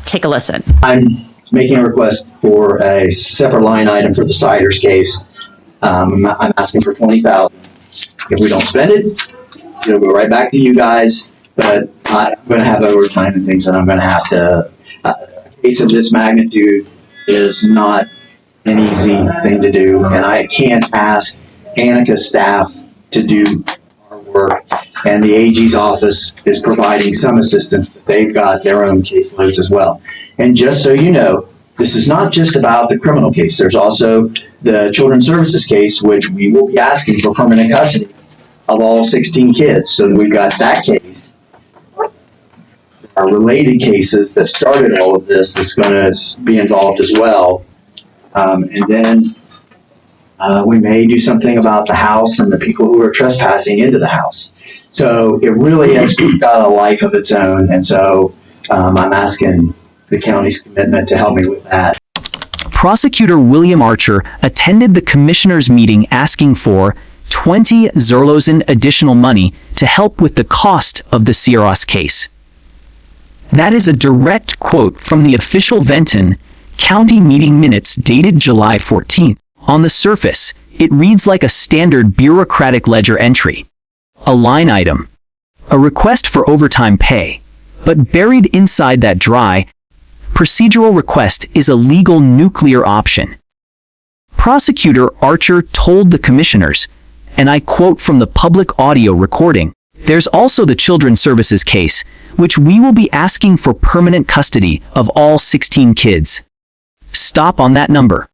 Take a listen. I'm making a request for a separate line item for the Siders case. I'm asking for $20,000. If we don't spend it, it'll go right back to you guys. But I'm going to have overtime and things that I'm going to have to. A case of this magnitude is not an easy thing to do, and I can't ask Anika's staff to do our work. And the AG's office is providing some assistance, but they've got their own caseloads as well. And just so you know, this is not just about the criminal case. There's also the children's services case, which we will be asking for permanent custody of all 16 kids. So we've got that case. Our related cases that started all of this that's going to be involved as well. And then we may do something about the house and the people who are trespassing into the house. So it really has got a life of its own. And so I'm asking the county's commitment to help me with that. Prosecutor William Archer attended the commissioners' meeting asking for 20 Zerlos additional money to help with the cost of the Sierras case. That is a direct quote from the official Venton County meeting minutes dated July 14th. On the surface, it reads like a standard bureaucratic ledger entry. A line item. A request for overtime pay. But buried inside that dry, procedural request is a legal nuclear option. Prosecutor Archer told the commissioners, and I quote from the public audio recording, "There's also the children's services case, which we will be asking for permanent custody of all 16 kids." Stop on that number.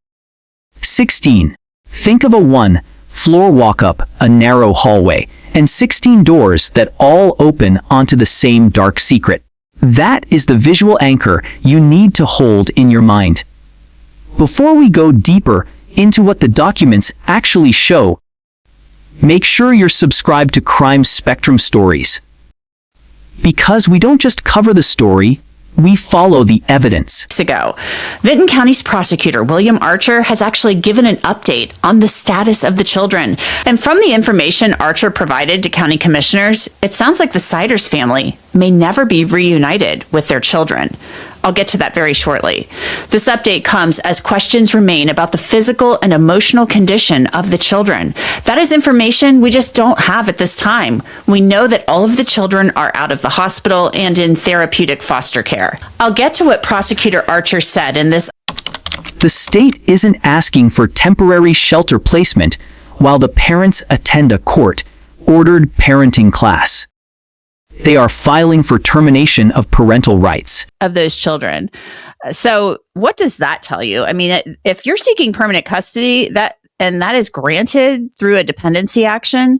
16. Think of a one-floor walk-up, a narrow hallway, and 16 doors that all open onto the same dark secret. That is the visual anchor you need to hold in your mind. Before we go deeper into what the documents actually show, make sure you're subscribed to Crime Spectrum Stories. Because we don't just cover the story, we follow the evidence. Ago, Venton County's prosecutor William Archer has actually given an update on the status of the children. And from the information Archer provided to county commissioners, it sounds like the Siders family may never be reunited with their children. I'll get to that very shortly. This update comes as questions remain about the physical and emotional condition of the children. That is information we just don't have at this time. We know that all of the children are out of the hospital and in therapeutic foster care. I'll get to what Prosecutor Archer said in this. The state isn't asking for temporary shelter placement while the parents attend a court-ordered parenting class. They are filing for termination of parental rights of those children. So what does that tell you? I mean, if you're seeking permanent custody, that is granted through a dependency action,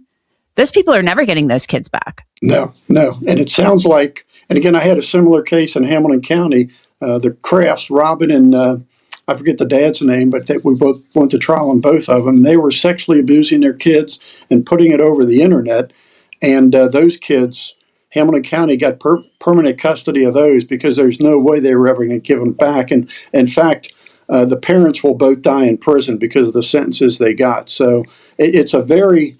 those people are never getting those kids back. No. And it sounds like, and again, I had a similar case in Hamilton County, the Crafts, Robin and I forget the dad's name, but we both went to trial on both of them. They were sexually abusing their kids and putting it over the internet. And those kids, Hamilton County got permanent custody of those because there's no way they were ever going to give them back. And in fact, the parents will both die in prison because of the sentences they got. So it's a very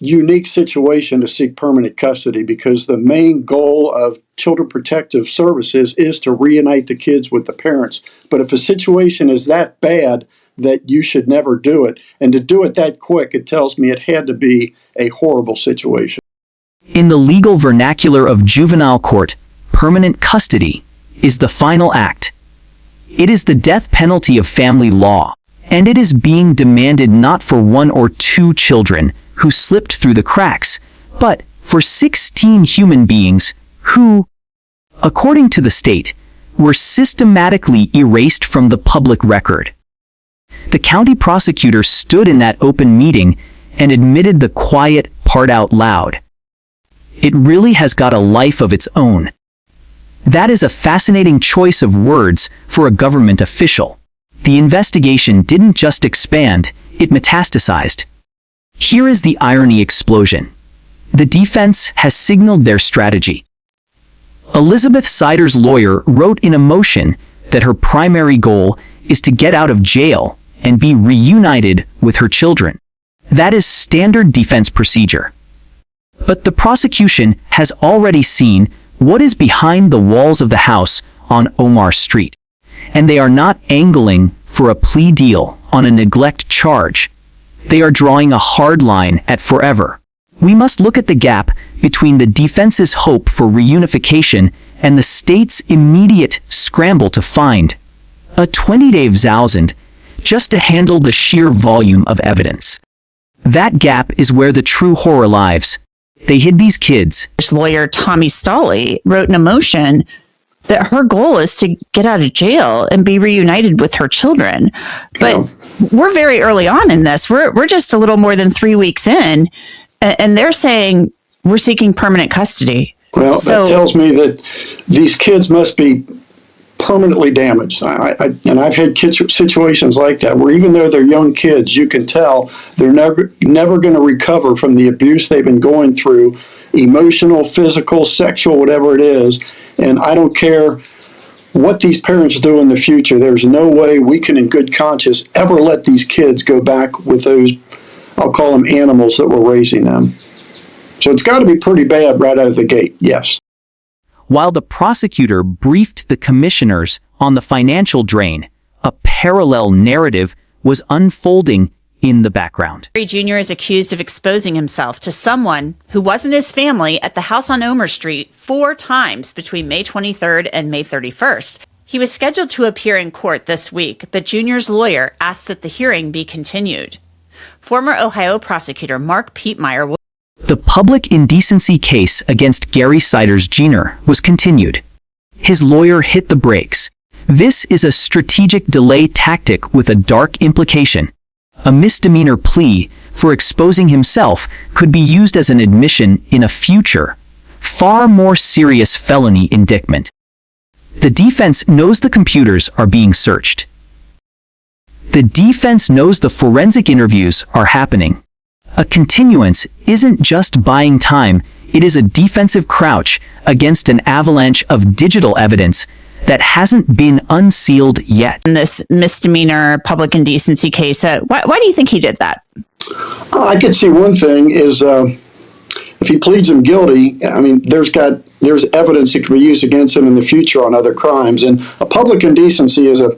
unique situation to seek permanent custody because the main goal of Children Protective Services is to reunite the kids with the parents. But if a situation is that bad that you should never do it, and to do it that quick, it tells me it had to be a horrible situation. In the legal vernacular of juvenile court, permanent custody is the final act. It is the death penalty of family law, and it is being demanded not for one or two children who slipped through the cracks, but for 16 human beings who, according to the state, were systematically erased from the public record. The county prosecutor stood in that open meeting and admitted the quiet part out loud. It really has got a life of its own. That is a fascinating choice of words for a government official. The investigation didn't just expand, it metastasized. Here is the irony explosion. The defense has signaled their strategy. Elizabeth Sider's lawyer wrote in a motion that her primary goal is to get out of jail and be reunited with her children. That is standard defense procedure. But the prosecution has already seen what is behind the walls of the house on Omar Street. And they are not angling for a plea deal on a neglect charge. They are drawing a hard line at forever. We must look at the gap between the defense's hope for reunification and the state's immediate scramble to find a 20-day thousand just to handle the sheer volume of evidence. That gap is where the true horror lies. They hid these kids. Lawyer Tommy Stolley wrote in a motion that her goal is to get out of jail and be reunited with her children. But we're very early on in this. We're just a little more than 3 weeks in, and they're saying we're seeking permanent custody. Well, that tells me that these kids must be permanently damaged. And I've had situations like that where even though they're young kids, you can tell they're never going to recover from the abuse they've been going through, emotional, physical, sexual, whatever it is. And I don't care what these parents do in the future. There's no way we can, in good conscience, ever let these kids go back with those, I'll call them animals that were raising them. So it's got to be pretty bad right out of the gate, yes. While the prosecutor briefed the commissioners on the financial drain, a parallel narrative was unfolding in the background. Gary Jr. is accused of exposing himself to someone who wasn't his family at the house on Omar Street 4 times between May 23rd and May 31st. He was scheduled to appear in court this week, but Jr.'s lawyer asked that the hearing be continued. Former Ohio prosecutor Mark Pietmeyer will. The public indecency case against Gary Siders Jr. was continued. His lawyer hit the brakes. This is a strategic delay tactic with a dark implication. A misdemeanor plea for exposing himself could be used as an admission in a future, far more serious felony indictment. The defense knows the computers are being searched. The defense knows the forensic interviews are happening. A continuance isn't just buying time, it is a defensive crouch against an avalanche of digital evidence that hasn't been unsealed yet. In this misdemeanor public indecency case, why do you think he did that? I could see one thing is if he pleads him guilty, I mean, there's evidence that can be used against him in the future on other crimes. And a public indecency is a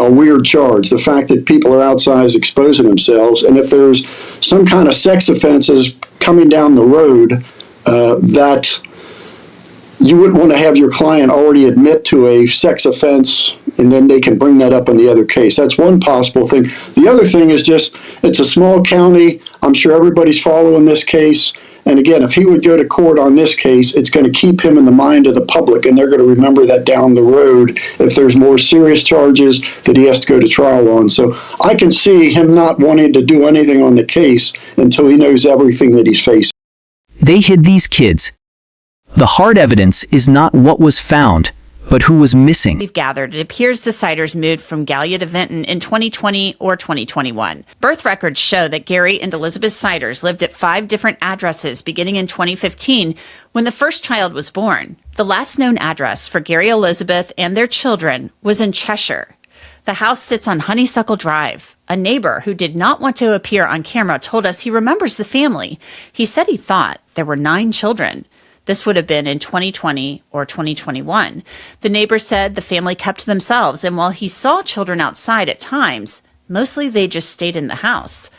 weird charge. The fact that people are outside exposing themselves, and if there's some kind of sex offenses coming down the road that you wouldn't want to have your client already admit to a sex offense, and then they can bring that up in the other case. That's one possible thing. The other thing is just, it's a small county. I'm sure everybody's following this case. And again, if he would go to court on this case, it's going to keep him in the mind of the public, and they're going to remember that down the road if there's more serious charges that he has to go to trial on. So I can see him not wanting to do anything on the case until he knows everything that he's facing. They hid these kids. The hard evidence is not what was found, but who was missing. We've gathered, it appears the Siders moved from Gallia to Venton in 2020 or 2021. Birth records show that Gary and Elizabeth Siders lived at 5 different addresses beginning in 2015 when the first child was born. The last known address for Gary, Elizabeth, and their children was in Cheshire. The house sits on Honeysuckle Drive. A neighbor who did not want to appear on camera told us he remembers the family. He said he thought there were 9 children. This would have been in 2020 or 2021. The neighbor said the family kept to themselves, and while he saw children outside at times, mostly they just stayed in the house.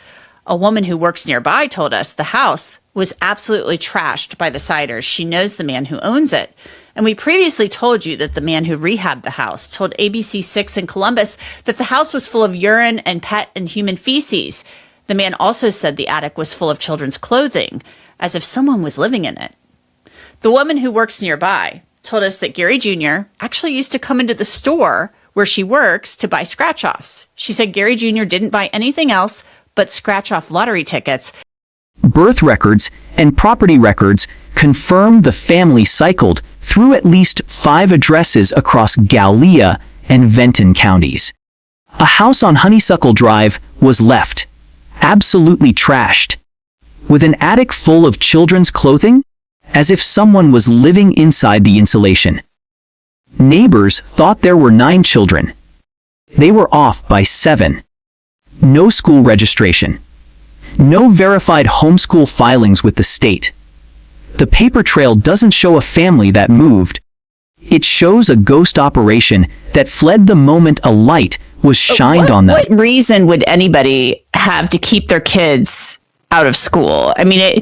A woman who works nearby told us the house was absolutely trashed by the Siders. She knows the man who owns it. And we previously told you that the man who rehabbed the house told ABC6 in Columbus that the house was full of urine and pet and human feces. The man also said the attic was full of children's clothing, as if someone was living in it. The woman who works nearby told us that Gary Jr. actually used to come into the store where she works to buy scratch-offs. She said Gary Jr. didn't buy anything else but scratch-off lottery tickets. Birth records and property records confirm the family cycled through at least 5 addresses across Gallia and Venton Counties. A house on Honeysuckle Drive was left, absolutely trashed, with an attic full of children's clothing, as if someone was living inside the insulation. Neighbors thought there were 9 children. They were off by 7. No school registration. No verified homeschool filings with the state. The paper trail doesn't show a family that moved. It shows a ghost operation that fled the moment a light was shined on them. What reason would anybody have to keep their kids out of school? I mean,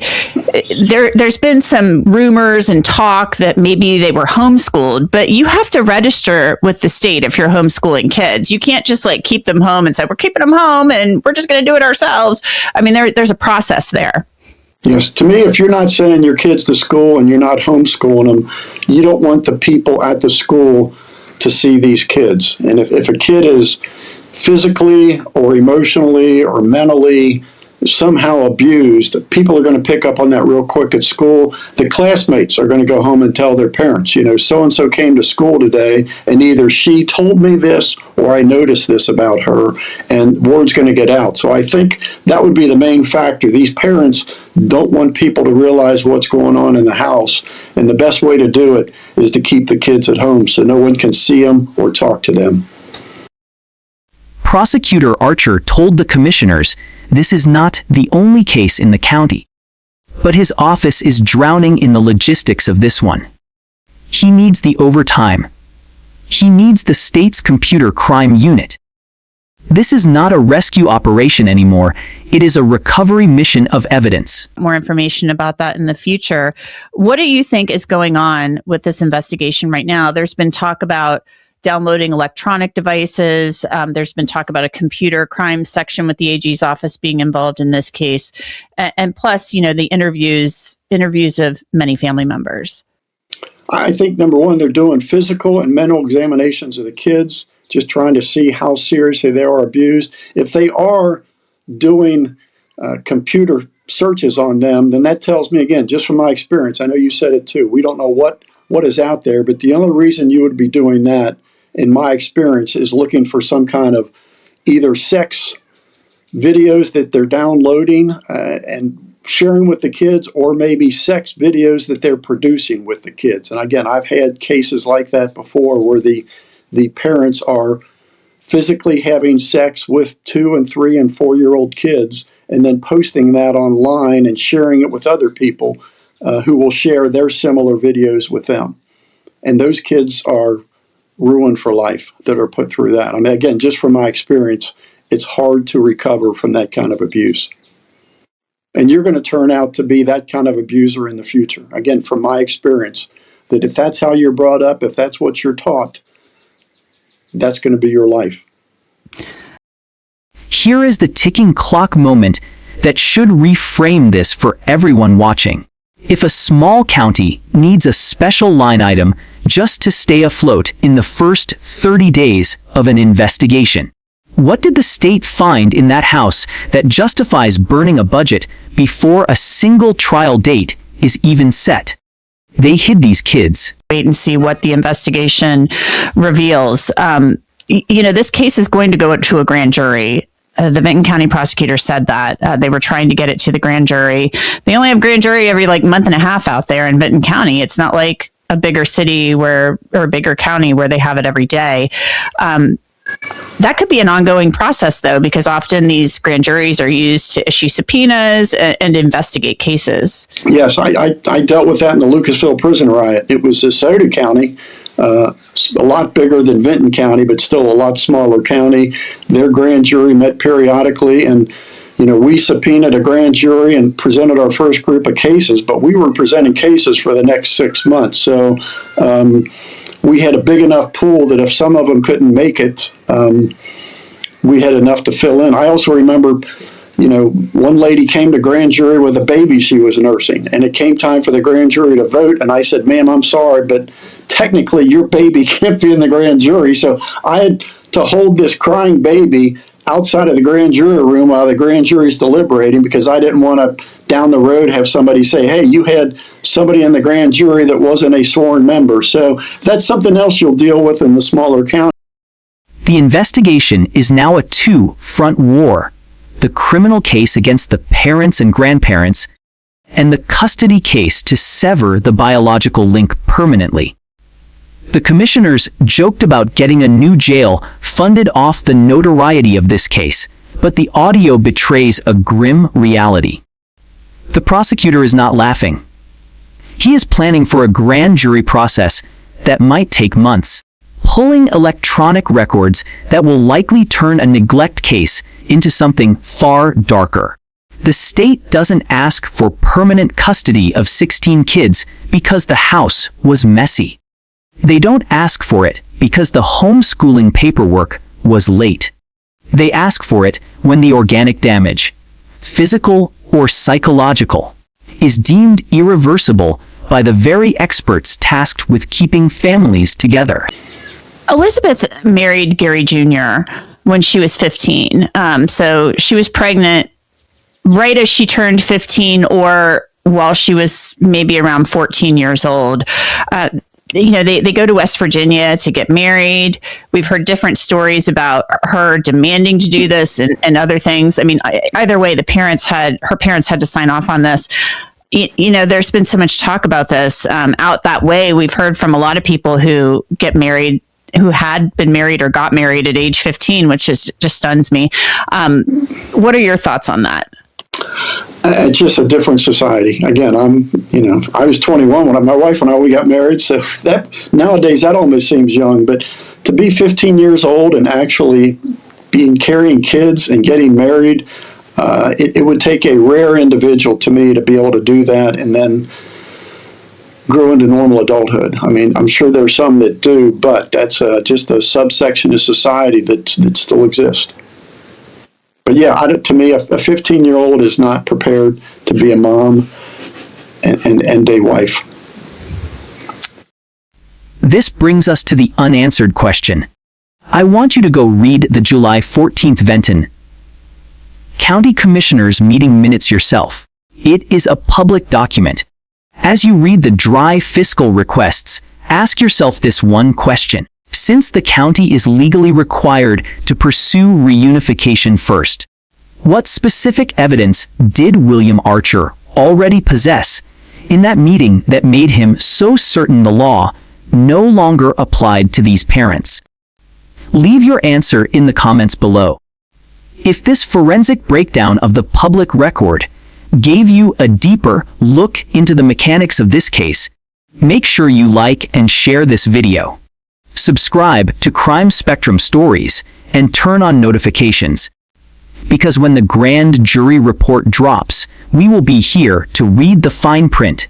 there's been some rumors and talk that maybe they were homeschooled, but you have to register with the state if you're homeschooling kids. You can't just like keep them home and say, we're keeping them home and we're just going to do it ourselves. I mean, there's a process there. Yes, to me, if you're not sending your kids to school and you're not homeschooling them, you don't want the people at the school to see these kids. And if a kid is physically or emotionally or mentally somehow abused, people are going to pick up on that real quick at school. The classmates are going to go home and tell their parents, you know, so-and-so came to school today and either she told me this or I noticed this about her, and word's going to get out. So I think that would be the main factor. These parents don't want people to realize what's going on in the house, and the best way to do it is to keep the kids at home so no one can see them or talk to them. Prosecutor Archer told the commissioners this is not the only case in the county, but his office is drowning in the logistics of this one. He needs the overtime. He needs the state's computer crime unit. This is not a rescue operation anymore. It is a recovery mission of evidence. More information about that in the future. What do you think is going on with this investigation right now? There's been talk about downloading electronic devices. There's been talk about a computer crime section with the AG's office being involved in this case. And plus, you know, the interviews of many family members. I think, number one, they're doing physical and mental examinations of the kids, just trying to see how seriously they are abused. If they are doing computer searches on them, then that tells me, again, just from my experience, I know you said it too, we don't know what is out there, but the only reason you would be doing that, in my experience, is looking for some kind of either sex videos that they're downloading and sharing with the kids, or maybe sex videos that they're producing with the kids. And again, I've had cases like that before where the parents are physically having sex with 2 and 3 and 4-year-old kids and then posting that online and sharing it with other people who will share their similar videos with them. And those kids are ruined for life that are put through that. I mean, again, just from my experience, it's hard to recover from that kind of abuse. And you're going to turn out to be that kind of abuser in the future. Again, from my experience, that if that's how you're brought up, if that's what you're taught, that's going to be your life. Here is the ticking clock moment that should reframe this for everyone watching. If a small county needs a special line item just to stay afloat in the first 30 days of an investigation, what did the state find in that house that justifies burning a budget before a single trial date is even set? They hid these kids. Wait and see what the investigation reveals. You know, this case is going to go to a grand jury. The Venton County prosecutor said that they were trying to get it to the grand jury. They only have grand jury every month and a half out there in Venton County. It's not like a bigger city or a bigger county where they have it every day. That could be an ongoing process, though, because often these grand juries are used to issue subpoenas and investigate cases. Yes, I dealt with that in the Lucasville prison riot. It was DeSoto County, a lot bigger than Venton County, but still a lot smaller county. Their grand jury met periodically, and we subpoenaed a grand jury and presented our first group of cases, but we were presenting cases for the next 6 months. So we had a big enough pool that if some of them couldn't make it, we had enough to fill in. I also remember, one lady came to grand jury with a baby she was nursing, and it came time for the grand jury to vote, and I said, "Ma'am, I'm sorry, but technically your baby can't be in the grand jury." So I had to hold this crying baby outside of the grand jury room while the grand jury's deliberating, because I didn't want to down the road have somebody say, "Hey, you had somebody in the grand jury that wasn't a sworn member." So that's something else you'll deal with in the smaller county. The investigation is now a two-front war: the criminal case against the parents and grandparents, and the custody case to sever the biological link permanently. The commissioners joked about getting a new jail funded off the notoriety of this case, but the audio betrays a grim reality. The prosecutor is not laughing. He is planning for a grand jury process that might take months. Pulling electronic records that will likely turn a neglect case into something far darker. The state doesn't ask for permanent custody of 16 kids because the house was messy. They don't ask for it because the homeschooling paperwork was late. They ask for it when the organic damage, physical or psychological, is deemed irreversible by the very experts tasked with keeping families together. Elizabeth married Gary Jr. when she was 15. So she was pregnant right as she turned 15 or while she was maybe around 14 years old. They go to West Virginia to get married. We've heard different stories about her demanding to do this and other things. I mean, either way, her parents had to sign off on this. There's been so much talk about this out that way. We've heard from a lot of people who get married, who had been married or got married at age 15, which just stuns me. What are your thoughts on that? It's just a different society. Again, I was 21 when my wife and we got married, so that nowadays that almost seems young, but to be 15 years old and actually carrying kids and getting married, it would take a rare individual to me to be able to do that and then grow into normal adulthood. I mean, I'm sure there's some that do, but that's just a subsection of society that still exists. But yeah, to me, a 15-year-old is not prepared to be a mom and a wife. This brings us to the unanswered question. I want you to go read the July 14th Venton County Commissioners meeting minutes yourself. It is a public document. As you read the dry fiscal requests, ask yourself this one question. Since the county is legally required to pursue reunification first, what specific evidence did William Archer already possess in that meeting that made him so certain the law no longer applied to these parents? Leave your answer in the comments below. If this forensic breakdown of the public record gave you a deeper look into the mechanics of this case, make sure you like and share this video. Subscribe to Crime Spectrum Stories and turn on notifications. Because when the grand jury report drops, we will be here to read the fine print